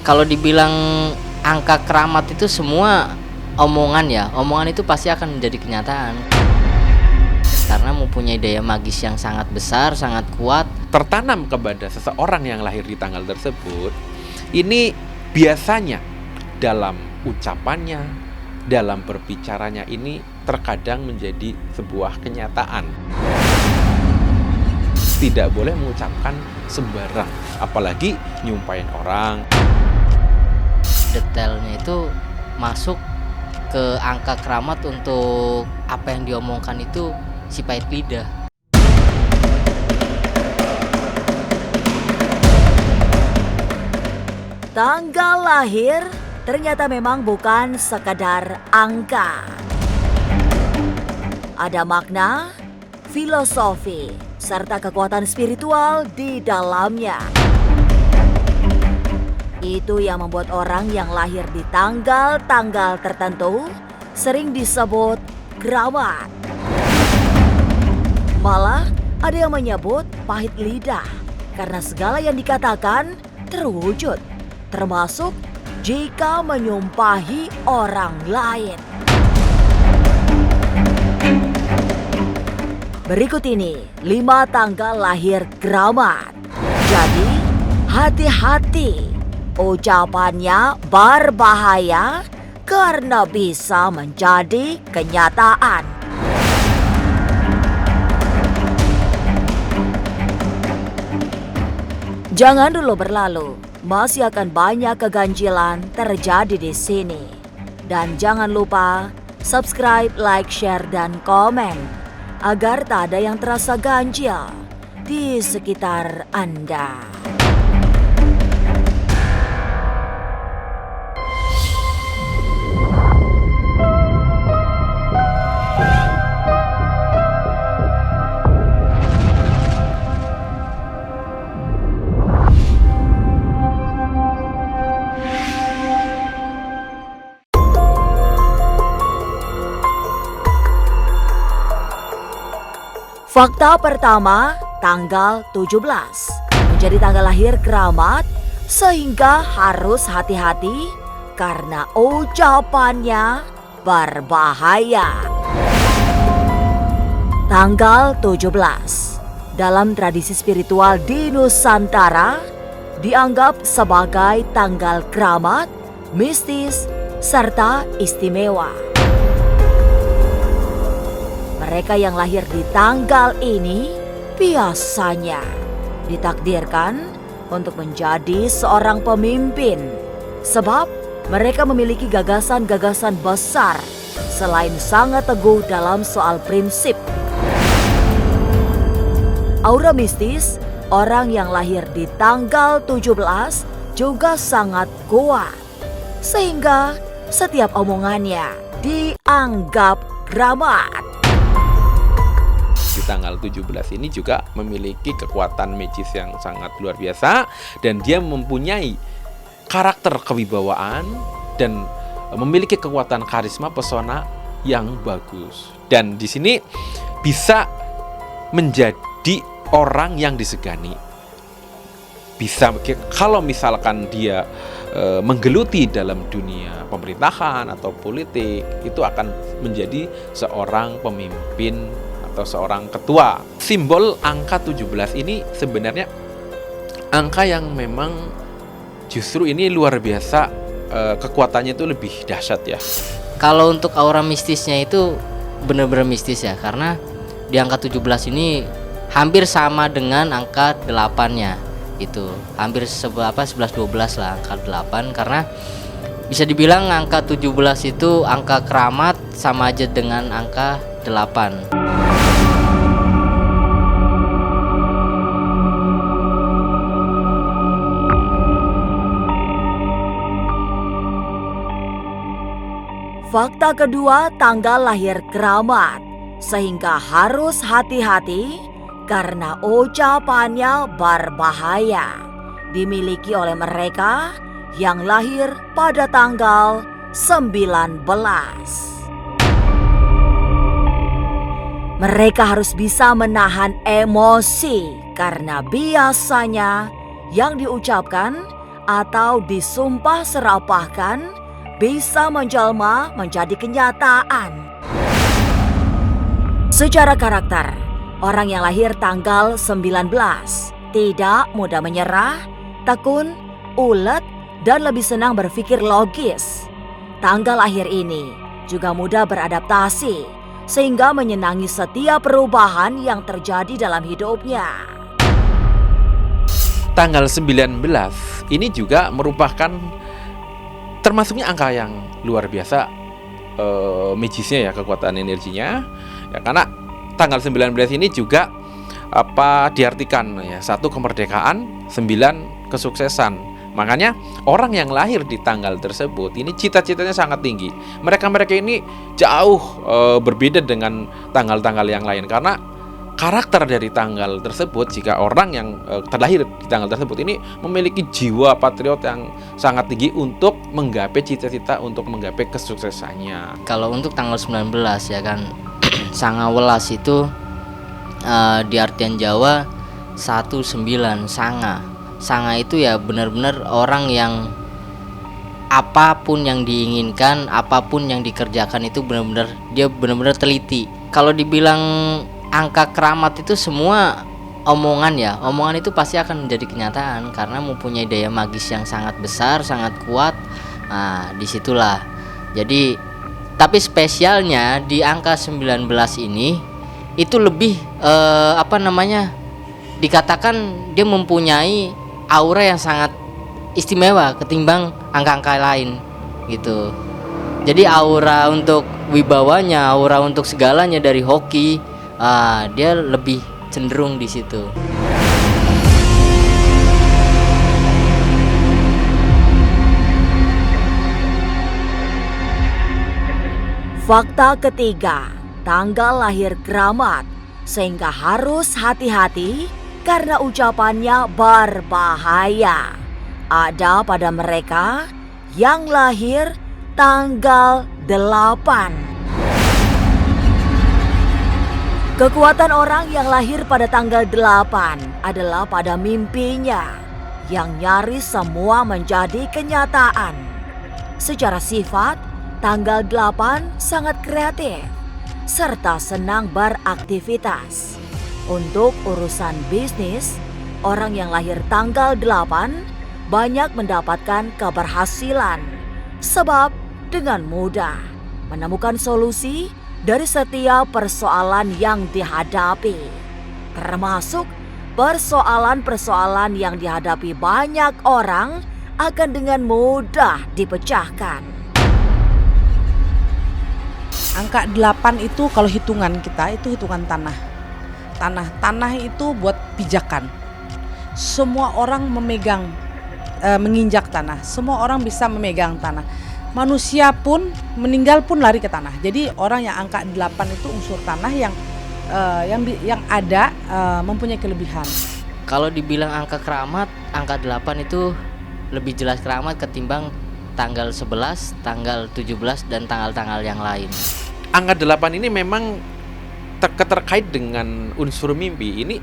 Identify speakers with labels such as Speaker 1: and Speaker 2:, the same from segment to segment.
Speaker 1: Kalau dibilang angka keramat itu semua omongan ya, omongan itu pasti akan menjadi kenyataan. Karena mempunyai daya magis yang sangat besar, sangat kuat.
Speaker 2: Tertanam kepada seseorang yang lahir di tanggal tersebut, ini biasanya dalam ucapannya, dalam berbicaranya ini terkadang menjadi sebuah kenyataan. Tidak boleh mengucapkan sembarang, apalagi nyumpahin orang.
Speaker 1: Detailnya itu masuk ke angka keramat untuk apa yang diomongkan itu si pahit lidah.
Speaker 3: Tanggal lahir ternyata memang bukan sekadar angka. Ada makna, filosofi, serta kekuatan spiritual di dalamnya. Itu yang membuat orang yang lahir di tanggal-tanggal tertentu sering disebut keramat. Malah ada yang menyebut pahit lidah karena segala yang dikatakan terwujud, termasuk jika menyumpahi orang lain. Berikut ini 5 tanggal lahir keramat. Jadi hati-hati, ucapannya berbahaya karena bisa menjadi kenyataan. Jangan dulu berlalu, masih akan banyak keganjilan terjadi di sini. Dan jangan lupa subscribe, like, share, dan komen agar tak ada yang terasa ganjil di sekitar Anda. Fakta pertama, tanggal 17 menjadi tanggal lahir keramat sehingga harus hati-hati karena ucapannya berbahaya. Tanggal 17 dalam tradisi spiritual di Nusantara dianggap sebagai tanggal keramat, mistis, serta istimewa. Mereka yang lahir di tanggal ini biasanya ditakdirkan untuk menjadi seorang pemimpin sebab mereka memiliki gagasan-gagasan besar selain sangat teguh dalam soal prinsip. Aura mistis orang yang lahir di tanggal 17 juga sangat kuat sehingga setiap omongannya dianggap keramat.
Speaker 2: Di tanggal 17 ini juga memiliki kekuatan magis yang sangat luar biasa dan dia mempunyai karakter kewibawaan dan memiliki kekuatan karisma pesona yang bagus. Dan di sini bisa menjadi orang yang disegani. Bisa kalau misalkan dia menggeluti dalam dunia pemerintahan atau politik, itu akan menjadi seorang pemimpin atau seorang ketua. Simbol angka 17 ini sebenarnya angka yang memang justru ini luar biasa, kekuatannya itu lebih dahsyat ya.
Speaker 1: Kalau untuk aura mistisnya itu benar-benar mistis ya, karena di angka 17 ini hampir sama dengan angka 8-nya. Itu hampir 11-12 lah angka 8, karena bisa dibilang angka 17 itu angka keramat sama aja dengan angka 8.
Speaker 3: Fakta kedua, tanggal lahir keramat, sehingga harus hati-hati karena ucapannya berbahaya. Dimiliki oleh mereka yang lahir pada tanggal 19. Mereka harus bisa menahan emosi karena biasanya yang diucapkan atau disumpah serapahkan bisa menjelma menjadi kenyataan. Secara karakter, orang yang lahir tanggal 19 tidak mudah menyerah, tekun, ulet, dan lebih senang berpikir logis. Tanggal lahir ini juga mudah beradaptasi, sehingga menyenangi setiap perubahan yang terjadi dalam hidupnya.
Speaker 2: Tanggal 19 ini juga merupakan termasuknya angka yang luar biasa, magisnya ya, kekuatan energinya ya, karena tanggal 19 ini juga diartikan ya, 1 kemerdekaan, 9 kesuksesan. Makanya orang yang lahir di tanggal tersebut ini cita-citanya sangat tinggi. Mereka ini jauh berbeda dengan tanggal-tanggal yang lain, karena karakter dari tanggal tersebut, jika orang yang terlahir di tanggal tersebut ini memiliki jiwa patriot yang sangat tinggi untuk menggapai cita-cita, untuk menggapai kesuksesannya.
Speaker 1: Kalau untuk tanggal 19 ya kan, Sanga Welas itu di artian Jawa 19 Sanga. Sanga itu ya benar-benar orang yang apapun yang diinginkan, apapun yang dikerjakan itu dia benar-benar teliti. Kalau dibilang angka keramat itu semua omongan ya, omongan itu pasti akan menjadi kenyataan karena mempunyai daya magis yang sangat besar, sangat kuat. Nah, disitulah. Jadi, tapi spesialnya di angka 19 ini itu lebih dikatakan dia mempunyai aura yang sangat istimewa ketimbang angka-angka lain gitu. Jadi aura untuk wibawanya, aura untuk segalanya dari hoki, dia lebih cenderung di situ.
Speaker 3: Fakta ketiga, tanggal lahir keramat, sehingga harus hati-hati karena ucapannya berbahaya. Ada pada mereka yang lahir tanggal 8. Kekuatan orang yang lahir pada tanggal 8 adalah pada mimpinya, yang nyaris semua menjadi kenyataan. Secara sifat, tanggal 8 sangat kreatif, serta senang beraktivitas. Untuk urusan bisnis, orang yang lahir tanggal 8 banyak mendapatkan keberhasilan, sebab dengan mudah menemukan solusi dari setiap persoalan yang dihadapi, termasuk persoalan-persoalan yang dihadapi banyak orang akan dengan mudah dipecahkan.
Speaker 4: Angka 8 itu kalau hitungan kita itu hitungan tanah itu buat pijakan. Semua orang menginjak tanah, semua orang bisa memegang tanah. Manusia pun meninggal pun lari ke tanah. Jadi orang yang angka 8 itu unsur tanah yang ada mempunyai kelebihan.
Speaker 1: Kalau dibilang angka keramat, angka 8 itu lebih jelas keramat ketimbang tanggal 11, tanggal 17 dan tanggal-tanggal yang lain.
Speaker 2: Angka 8 ini memang terkait dengan unsur mimpi ini,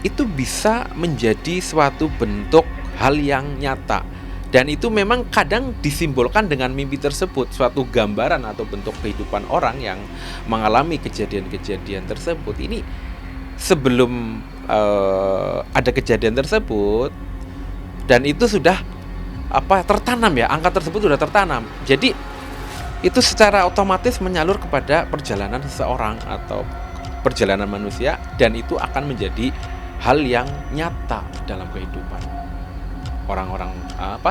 Speaker 2: itu bisa menjadi suatu bentuk hal yang nyata, dan itu memang kadang disimbolkan dengan mimpi tersebut, suatu gambaran atau bentuk kehidupan orang yang mengalami kejadian-kejadian tersebut. Ini sebelum ada kejadian tersebut, dan itu sudah tertanam ya, angka tersebut sudah tertanam. Jadi itu secara otomatis menyalur kepada perjalanan seseorang atau perjalanan manusia, dan itu akan menjadi hal yang nyata dalam kehidupan orang-orang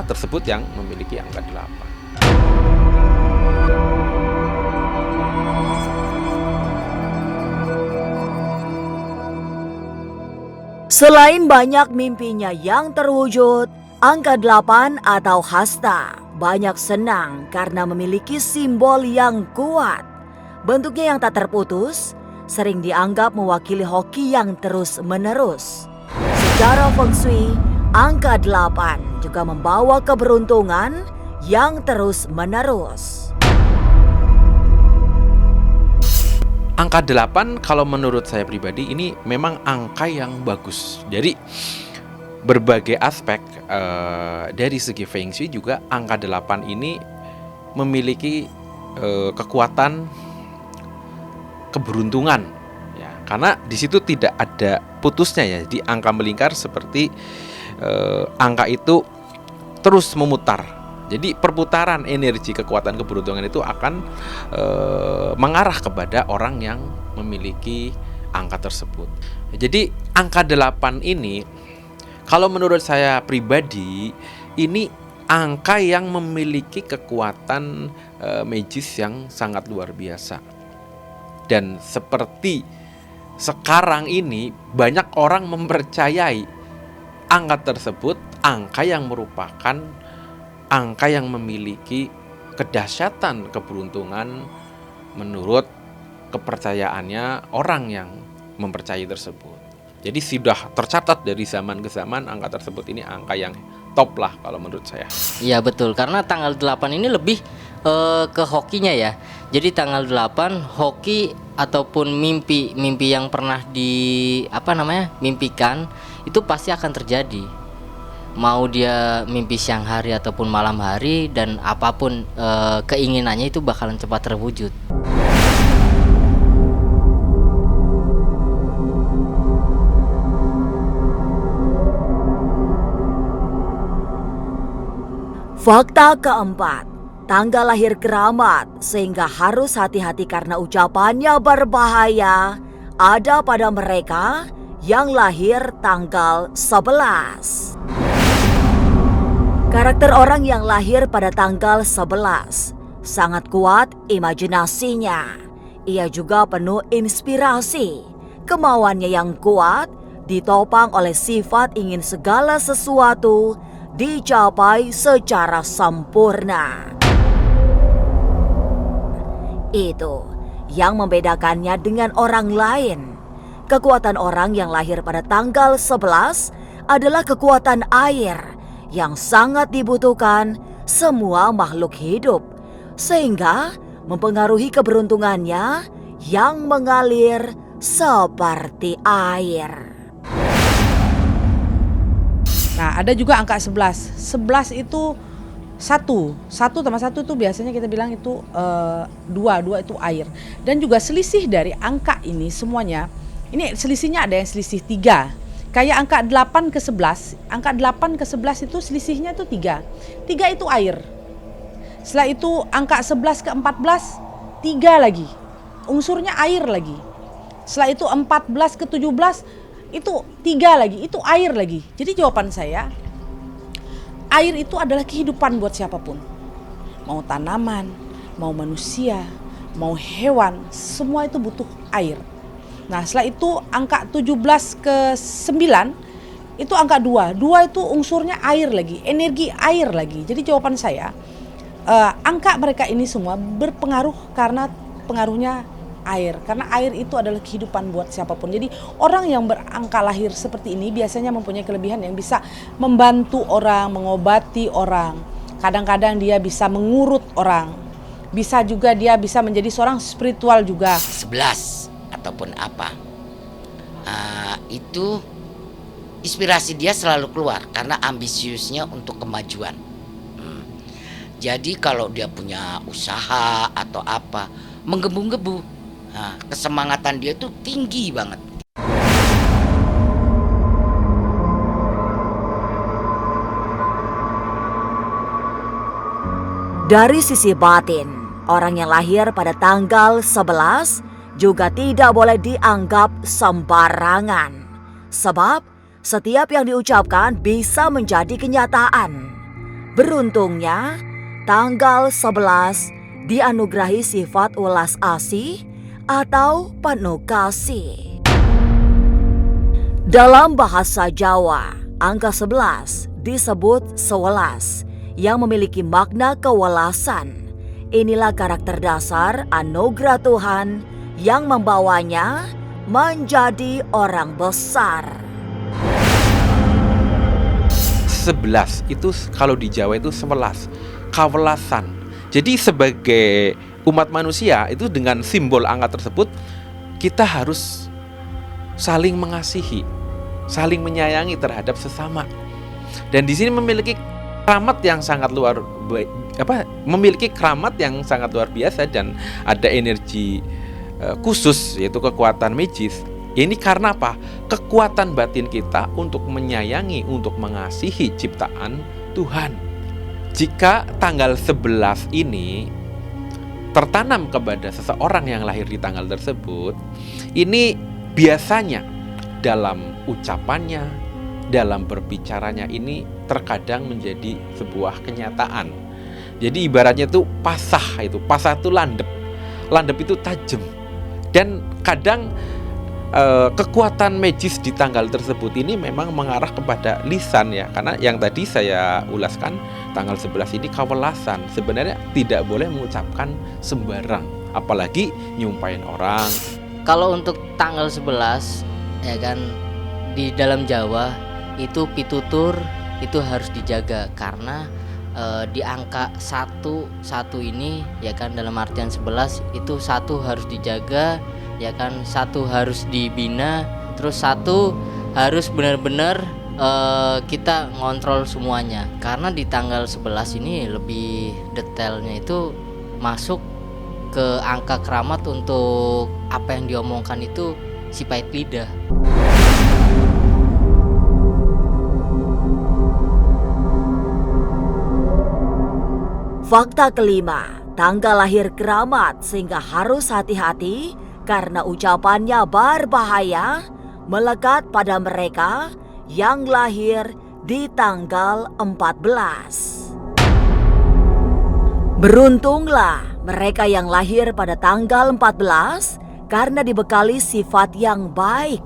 Speaker 2: tersebut yang memiliki angka 8.
Speaker 3: Selain banyak mimpinya yang terwujud, angka 8 atau hasta banyak senang karena memiliki simbol yang kuat. Bentuknya yang tak terputus, sering dianggap mewakili hoki yang terus-menerus. Secara feng shui, angka 8 juga membawa keberuntungan yang terus-menerus.
Speaker 2: Angka 8 kalau menurut saya pribadi ini memang angka yang bagus. Jadi berbagai aspek dari segi Feng Shui juga angka 8 ini memiliki kekuatan keberuntungan ya, karena di situ tidak ada putusnya ya. Jadi angka melingkar seperti angka itu terus memutar. Jadi perputaran energi kekuatan keberuntungan itu akan mengarah kepada orang yang memiliki angka tersebut. Jadi angka 8 ini kalau menurut saya pribadi ini angka yang memiliki kekuatan magis yang sangat luar biasa. Dan seperti sekarang ini banyak orang mempercayai angka tersebut angka yang merupakan angka yang memiliki kedahsyatan keberuntungan menurut kepercayaannya orang yang mempercayai tersebut. Jadi sudah tercatat dari zaman ke zaman angka tersebut ini angka yang top lah kalau menurut saya.
Speaker 1: Iya betul, karena tanggal 8 ini lebih ke hokinya ya. Jadi tanggal 8 hoki ataupun mimpi yang pernah mimpikan itu pasti akan terjadi. Mau dia mimpi siang hari ataupun malam hari, dan apapun keinginannya itu bakalan cepat terwujud.
Speaker 3: Fakta keempat, tanggal lahir keramat sehingga harus hati-hati karena ucapannya berbahaya ada pada mereka yang lahir tanggal 11. Karakter orang yang lahir pada tanggal 11 sangat kuat imajinasinya. Ia juga penuh inspirasi. Kemauannya yang kuat ditopang oleh sifat ingin segala sesuatu dicapai secara sempurna. Itu yang membedakannya dengan orang lain. Kekuatan orang yang lahir pada tanggal 11 adalah kekuatan air yang sangat dibutuhkan semua makhluk hidup, sehingga mempengaruhi keberuntungannya yang mengalir seperti air.
Speaker 4: Nah, ada juga angka 11. 11 itu satu tambah satu itu biasanya kita bilang itu dua itu air. Dan juga selisih dari angka ini semuanya, ini selisihnya ada yang selisih 3. Kayak angka 8 ke 11, angka 8 ke 11 itu selisihnya itu 3. 3 itu air. Setelah itu angka 11 ke 14, 3 lagi. Unsurnya air lagi. Setelah itu 14 ke 17, itu 3 lagi, itu air lagi. Jadi jawaban saya, air itu adalah kehidupan buat siapapun. Mau tanaman, mau manusia, mau hewan, semua itu butuh air. Nah, setelah itu angka 17 ke 9 itu angka 2. 2 itu unsurnya air lagi, energi air lagi. Jadi jawaban saya, angka mereka ini semua berpengaruh karena pengaruhnya air. Karena air itu adalah kehidupan buat siapapun. Jadi orang yang berangka lahir seperti ini biasanya mempunyai kelebihan yang bisa membantu orang, mengobati orang. Kadang-kadang dia bisa mengurut orang. Bisa juga dia bisa menjadi seorang spiritual juga.
Speaker 5: 11 ataupun apa, itu inspirasi dia selalu keluar karena ambisiusnya untuk kemajuan. Jadi kalau dia punya usaha atau apa, menggebu-gebu, kesemangatan dia itu tinggi banget.
Speaker 3: Dari sisi batin, orang yang lahir pada tanggal 11 juga tidak boleh dianggap sembarangan. Sebab setiap yang diucapkan bisa menjadi kenyataan. Beruntungnya, tanggal 11 dianugerahi sifat ulas asih atau penuh kasih. Dalam bahasa Jawa, angka 11 disebut sewelas yang memiliki makna kewelasan. Inilah karakter dasar anugerah Tuhan yang membawanya menjadi orang besar.
Speaker 2: 11 itu kalau di Jawa itu 11, kewelasan. Jadi sebagai umat manusia itu dengan simbol angka tersebut kita harus saling mengasihi. saling menyayangi terhadap sesama. Dan di sini memiliki keramat yang sangat luar biasa dan ada energi khusus, yaitu kekuatan magis. Ini karena apa? Kekuatan batin kita untuk menyayangi, untuk mengasihi ciptaan Tuhan. Jika tanggal 11 ini tertanam kepada seseorang yang lahir di tanggal tersebut, ini biasanya dalam ucapannya, dalam berbicaranya ini terkadang menjadi sebuah kenyataan. Jadi ibaratnya itu pasah itu landep itu tajam. Dan kadang kekuatan magis di tanggal tersebut ini memang mengarah kepada lisan ya, karena yang tadi saya ulaskan tanggal 11 ini kawelasan, sebenarnya tidak boleh mengucapkan sembarang, apalagi nyumpahin orang.
Speaker 1: Kalau untuk tanggal 11 ya kan, di dalam Jawa itu pitutur itu harus dijaga, karena di angka 1 ini ya kan, dalam artian 11 itu 1 harus dijaga ya kan, 1 harus dibina, terus 1 harus benar-benar kita ngontrol semuanya. Karena di tanggal 11 ini lebih detailnya itu masuk ke angka keramat untuk apa yang diomongkan itu si pahit lidah.
Speaker 3: Fakta kelima, tanggal lahir keramat sehingga harus hati-hati karena ucapannya berbahaya melekat pada mereka yang lahir di tanggal 14. Beruntunglah mereka yang lahir pada tanggal 14 karena dibekali sifat yang baik.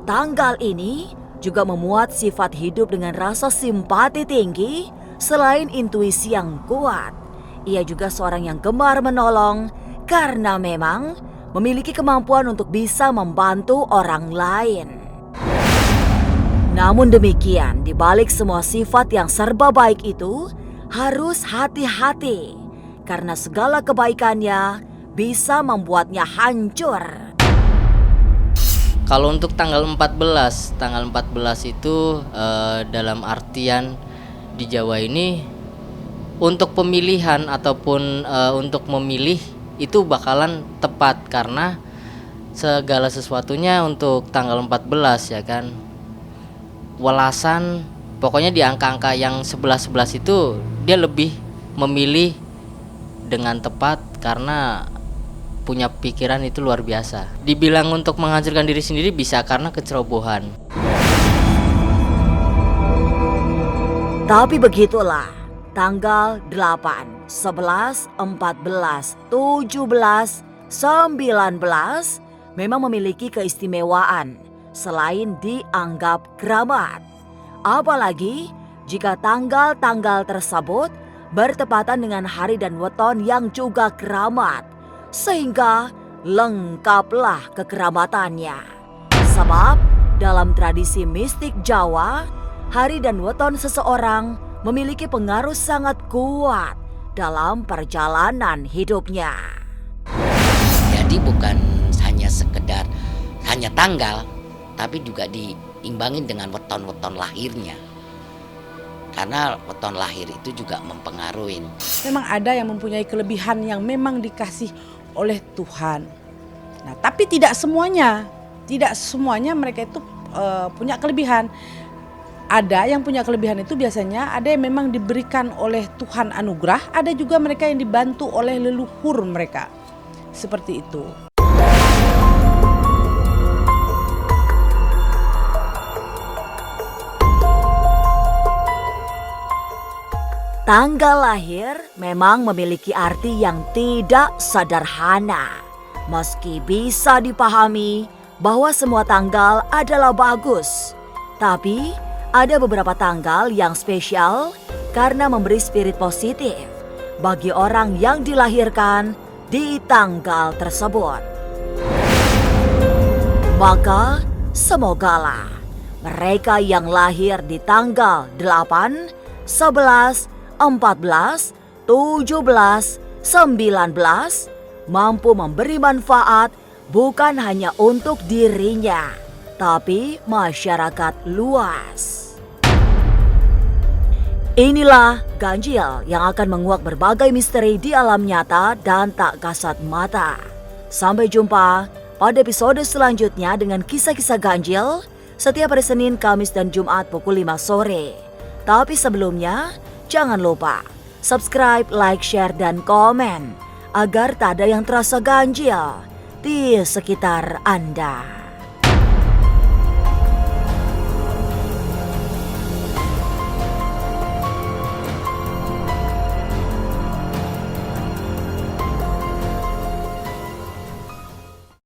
Speaker 3: Tanggal ini juga memuat sifat hidup dengan rasa simpati tinggi selain intuisi yang kuat. Ia juga seorang yang gemar menolong karena memang memiliki kemampuan untuk bisa membantu orang lain. Namun demikian, di balik semua sifat yang serba baik itu harus hati-hati karena segala kebaikannya bisa membuatnya hancur.
Speaker 1: Kalau untuk tanggal 14 itu dalam artian di Jawa ini untuk pemilihan ataupun untuk memilih itu bakalan tepat, karena segala sesuatunya untuk tanggal 14 ya kan. Welasan, pokoknya di angka-angka yang 11 itu dia lebih memilih dengan tepat karena punya pikiran itu luar biasa. Dibilang untuk menghancurkan diri sendiri bisa karena kecerobohan.
Speaker 3: Tapi begitulah, tanggal 8, 11, 14, 17, 19 memang memiliki keistimewaan selain dianggap keramat. Apalagi jika tanggal-tanggal tersebut bertepatan dengan hari dan weton yang juga keramat, sehingga lengkaplah kekeramatannya. Sebab dalam tradisi mistik Jawa, hari dan weton seseorang memiliki pengaruh sangat kuat dalam perjalanan hidupnya.
Speaker 5: Jadi bukan hanya sekedar hanya tanggal, tapi juga diimbangin dengan weton-weton lahirnya. Karena weton lahir itu juga mempengaruhi.
Speaker 4: Memang ada yang mempunyai kelebihan yang memang dikasih oleh Tuhan. Nah, tapi tidak semuanya mereka itu punya kelebihan. Ada yang punya kelebihan itu biasanya ada yang memang diberikan oleh Tuhan anugerah, ada juga mereka yang dibantu oleh leluhur mereka. Seperti itu.
Speaker 3: Tanggal lahir memang memiliki arti yang tidak sederhana. Meski bisa dipahami bahwa semua tanggal adalah bagus, tapi ada beberapa tanggal yang spesial karena memberi spirit positif bagi orang yang dilahirkan di tanggal tersebut. Maka semogalah mereka yang lahir di tanggal 8, 11, 14, 17, 19 mampu memberi manfaat bukan hanya untuk dirinya, tapi masyarakat luas. Inilah ganjil yang akan menguak berbagai misteri di alam nyata dan tak kasat mata. Sampai jumpa pada episode selanjutnya dengan kisah-kisah ganjil setiap hari Senin, Kamis, dan Jumat pukul 5 sore. Tapi sebelumnya, jangan lupa subscribe, like, share, dan komen agar tak ada yang terasa ganjil di sekitar Anda.